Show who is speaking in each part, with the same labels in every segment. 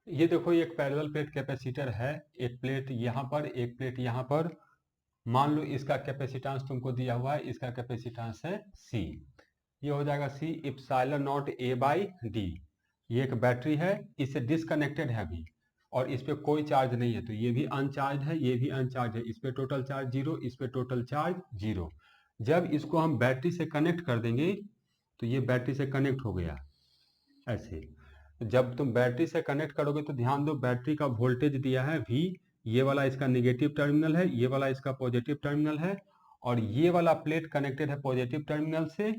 Speaker 1: ये देखो, ये एक पैरेलल प्लेट कैपेसिटर है। एक प्लेट यहाँ पर, एक प्लेट यहाँ पर। मान लो इसका कैपेसिटेंस तुमको दिया हुआ है, इसका कैपेसिटेंस है C। ये हो जाएगा C epsilon not A by D। ये एक बैटरी है, इससे डिसकनेक्टेड है अभी, और इस पे कोई चार्ज नहीं है, तो ये भी अनचार्ज है, ये भी अनचार्ज है। इस पे टोटल चार्ज जीरो, इस पे टोटल चार्ज जीरो। जब इसको हम बैटरी से कनेक्ट कर देंगे तो ये बैटरी से कनेक्ट हो गया ऐसे। जब तुम बैटरी से कनेक्ट करोगे तो ध्यान दो, बैटरी का वोल्टेज दिया है V। ये वाला इसका निगेटिव टर्मिनल है, ये वाला इसका पॉजिटिव टर्मिनल है, और ये वाला प्लेट कनेक्टेड है पॉजिटिव टर्मिनल से,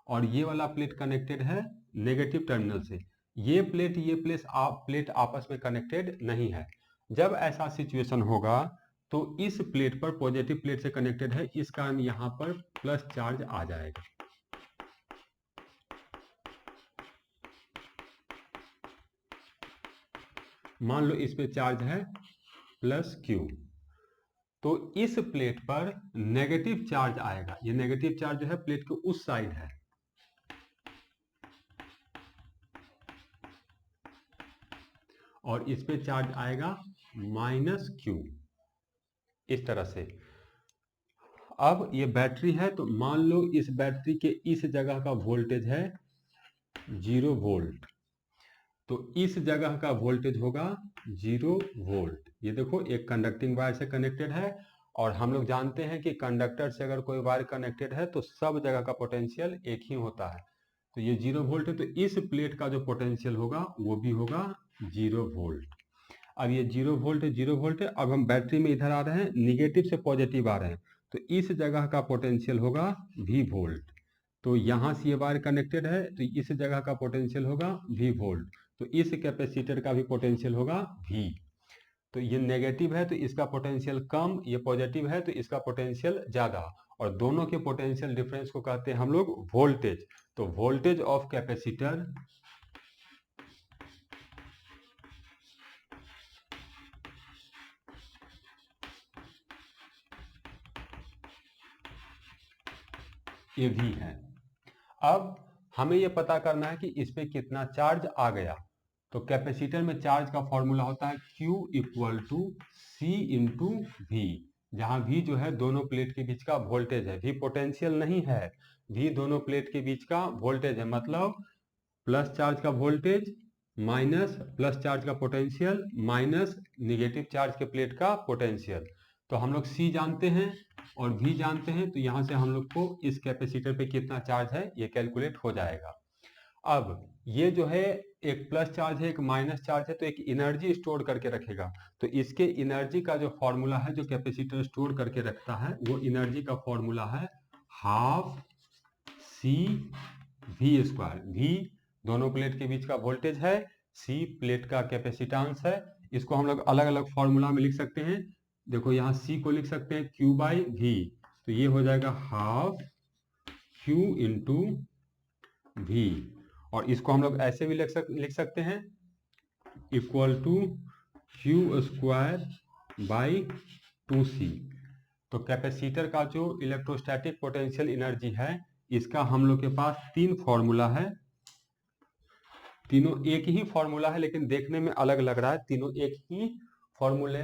Speaker 1: और ये वाला प्लेट कनेक्टेड है नेगेटिव टर्मिनल से। ये प्लेट आपस में कनेक्टेड नहीं है। जब ऐसा सिचुएशन होगा तो इस प्लेट पर, पॉजिटिव प्लेट से कनेक्टेड है, इस कारण यहाँ पर प्लस चार्ज आ जाएगा। मान लो इस पे चार्ज है प्लस Q, तो इस प्लेट पर नेगेटिव चार्ज आएगा। ये नेगेटिव चार्ज जो है प्लेट के उस साइड है, और इस पे चार्ज आएगा माइनस Q, इस तरह से। अब ये बैटरी है, तो मान लो इस बैटरी के इस जगह का वोल्टेज है 0 वोल्ट, तो इस जगह का वोल्टेज होगा 0 वोल्ट। ये देखो, एक कंडक्टिंग वायर से कनेक्टेड है, और हम लोग जानते हैं कि कंडक्टर से अगर कोई वायर कनेक्टेड है तो सब जगह का पोटेंशियल एक ही होता है। तो ये 0 वोल्ट है, तो इस प्लेट का जो पोटेंशियल होगा वो भी होगा 0 वोल्ट। अब ये 0 वोल्ट है, 0 वोल्ट है। अब हम बैटरी में इधर आ रहे हैं, निगेटिव से पॉजिटिव आ रहे हैं, तो इस जगह का पोटेंशियल होगा V वोल्ट। तो यहाँ से ये वायर कनेक्टेड है, तो इस जगह का पोटेंशियल होगा V वोल्ट। तो इस कैपेसिटर का भी पोटेंशियल होगा V। तो ये नेगेटिव है तो इसका पोटेंशियल कम, ये पॉजिटिव है तो इसका पोटेंशियल ज़्यादा, और दोनों के पोटेंशियल डिफरेंस को कहते हैं हम लोग वोल्टेज। तो वोल्टेज ऑफ कैपेसिटर ये V है। अब हमें ये पता करना है कि इस पे कितना चार्ज आ गया। तो कैपेसिटर में चार्ज का फॉर्मूला होता है Q equal to C into V, जहाँ V जो है दोनों प्लेट के बीच का वोल्टेज है, V पोटेंशियल नहीं है, V दोनों प्लेट के बीच का वोल्टेज है। मतलब प्लस चार्ज का वोल्टेज माइनस प्लस चार्ज का पोटेंशियल माइनस निगेटिव चार्ज के प्लेट का पोटेंशियल। तो हम लोग C जानते हैं और V जानते हैं, तो यहाँ से हम लोग को इस कैपेसिटर पे कितना चार्ज है ये कैलकुलेट हो जाएगा। अब ये जो है, एक प्लस चार्ज है, एक माइनस चार्ज है, तो एक एनर्जी स्टोर करके रखेगा। तो इसके एनर्जी का जो फॉर्मूला है, जो कैपेसिटर स्टोर करके रखता है, वो एनर्जी का फॉर्मूला है half C V square. V दोनों प्लेट के बीच का वोल्टेज है, C प्लेट का कैपेसिटेंस है। इसको हम लोग अलग अलग फॉर्मूला में लिख सकते हैं। देखो, यहाँ C को लिख सकते हैं Q बाई V, तो ये हो जाएगा हाफ Q इंटू V। और इसको हम लोग ऐसे भी लिख सकते हैं, equal to Q square by 2C। तो कैपेसिटर का जो इलेक्ट्रोस्टैटिक पोटेंशियल एनर्जी है, इसका हम लोग के पास तीन फॉर्मूला है। तीनों एक ही फॉर्मूला है, लेकिन देखने में अलग लग रहा है। तीनों एक ही फॉर्मूले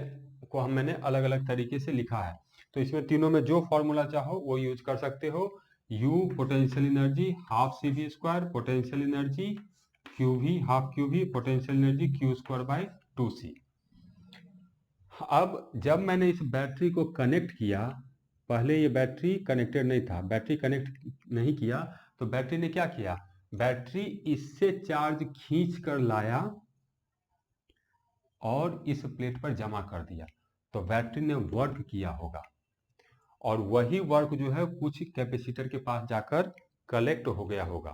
Speaker 1: को मैंने अलग अलग तरीके से लिखा है। तो इसमें तीनों में जो फॉर्मूला चाहो वो यूज कर सकते हो। U potential energy half CV square, potential energy QV half QV, potential energy Q square by 2C। अब जब मैंने इस बैटरी को कनेक्ट किया, पहले ये बैटरी कनेक्टेड नहीं था, बैटरी कनेक्ट नहीं किया, तो बैटरी ने क्या किया, बैटरी इससे चार्ज खींच कर लाया और इस प्लेट पर जमा कर दिया। तो बैटरी ने वर्क किया होगा, और वही वर्क जो है कुछ कैपेसिटर के पास जाकर कलेक्ट हो गया होगा।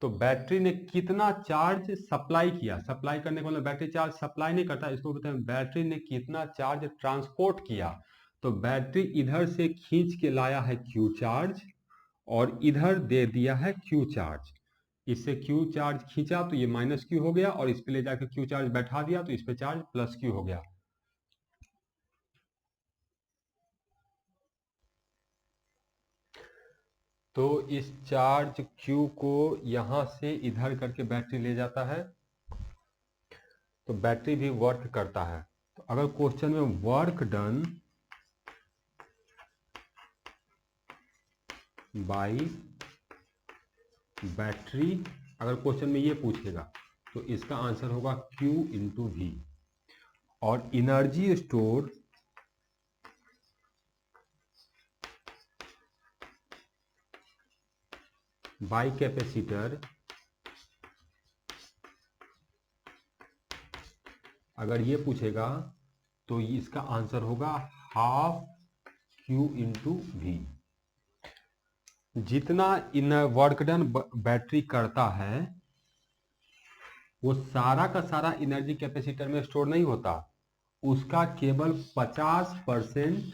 Speaker 1: तो बैटरी ने कितना चार्ज सप्लाई किया, सप्लाई करने का मतलब बैटरी चार्ज सप्लाई नहीं करता, इसको बोलते हैं बैटरी ने कितना चार्ज ट्रांसपोर्ट किया। तो बैटरी इधर से खींच के लाया है Q चार्ज, और इधर दे दिया है Q चार्ज। इससे Q चार्ज खींचा तो ये माइनस Q हो गया, और इस पे ले जाकर Q चार्ज बैठा दिया तो इस पे चार्ज प्लस Q हो गया। तो इस चार्ज Q को यहाँ से इधर करके बैटरी ले जाता है, तो बैटरी भी वर्क करता है। तो अगर क्वेश्चन में वर्क डन बाय बैटरी, अगर क्वेश्चन में ये पूछेगा तो इसका आंसर होगा Q इंटू वी। और एनर्जी स्टोर बाय कैपेसिटर, अगर ये पूछेगा तो इसका आंसर होगा हाफ Q इंटू वी। जितना इन वर्क डन बैटरी करता है वो सारा का सारा एनर्जी कैपेसिटर में स्टोर नहीं होता, उसका केवल 50%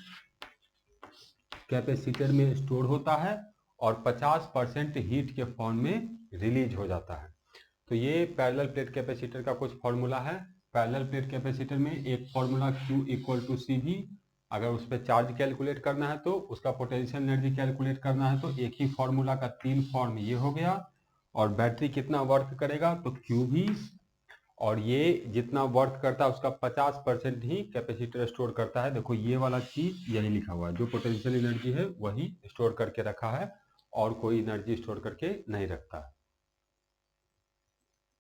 Speaker 1: कैपेसिटर में स्टोर होता है और 50% हीट के फॉर्म में रिलीज हो जाता है। तो ये पैरेलल प्लेट कैपेसिटर का कुछ फॉर्मूला है। पैरेलल प्लेट कैपेसिटर में एक formula Q equal to C V, अगर उस पर चार्ज कैलकुलेट करना है तो उसका पोटेंशियल एनर्जी कैलकुलेट करना है तो एक ही फॉर्मूला का 3 फॉर्म ये हो गया। और बैटरी कितना वर्क करेगा तो Q भी, और ये जितना वर्क करता है उसका 50% ही कैपेसिटर स्टोर करता है। देखो ये वाला चीज यही लिखा हुआ है, जो पोटेंशियल एनर्जी है वही स्टोर करके रखा है और कोई एनर्जी स्टोर करके नहीं रखता है।